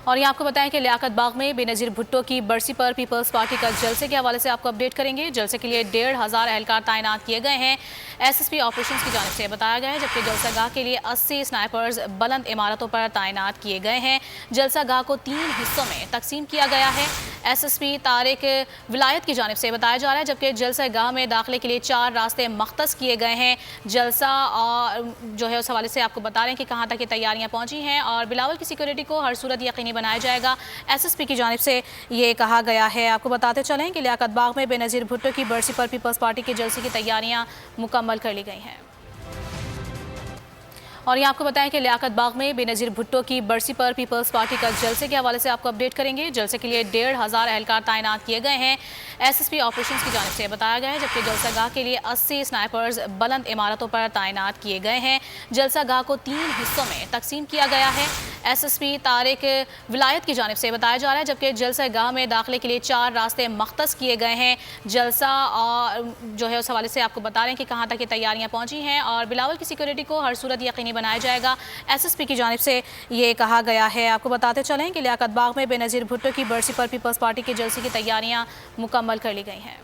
और ये आपको बताएं कि लियाकत बाग में बेनज़ीर भुट्टो की बरसी पर पीपल्स पार्टी का जलसे के हवाले से आपको अपडेट करेंगे। जलसे के लिए 1500 एहलकार तैनात किए गए हैं। एसएसपी ऑपरेशंस की जानिब से बताया गया है, जबकि जलसागाह के लिए 80 स्नाइपर्स बुलंद इमारतों पर तैनात किए गए हैं। जलसागाह को 3 हिस्सों में तकसीम किया गया है। एसएसपी तारिक विलायत की जानिब से बताया जा रहा है, जबकि जलसागाह में दाखिले के लिए 4 रास्ते मख्तस किए गए हैं। जलसा और जो है उस हवाले से आपको बता रहे हैं कि कहाँ तक ये तैयारियाँ पहुँची हैं और बिलावल की सिक्योरिटी को हर सूरत यकीनी बनाया जाएगा। एसएसपी की जानिब से ये कहा गया है। आपको बताते चलें कि लियाकत बाग में बेनज़ीर भुट्टो की बरसी पर पीपल्स पार्टी के जलसे की तैयारियां मुकम्मल कर ली गई हैं। और ये आपको बताएं कि लियाकत बाग में बेनज़ीर भुट्टो की बरसी पर पीपल्स पार्टी का जलसे के हवाले से आपको अपडेट करेंगे। जलसे के लिए 1500 एहलकार तैनात किए गए हैं। एसएसपी ऑपरेशंस की जानिब से बताया गया है, जबकि जलसागाह के लिए 80 स्नाइपर्स बुलंद इमारतों पर तैनात किए गए हैं। जलसागाह को 3 हिस्सों में तकसीम किया गया है। एसएसपी तारिक विलायत की जानिब से बताया जा रहा है, जबकि जलसागाह में दाखिले के लिए 4 रास्ते मख्तस किए गए हैं। जलसा और जो है उस हवाले से आपको बता रहे हैं कि कहाँ तक ये तैयारियाँ पहुँची हैं और बिलावल की सिक्योरिटी को हर सूरत यकीनी बनाया जाएगा। एसएसपी की जानिब से ये कहा गया है। आपको बताते चलें कि लियाकत बाग में बेनज़ीर भुट्टो की बरसी पर पीपल्स पार्टी के जलसे की तैयारियां मुकम्मल कर ली गई हैं।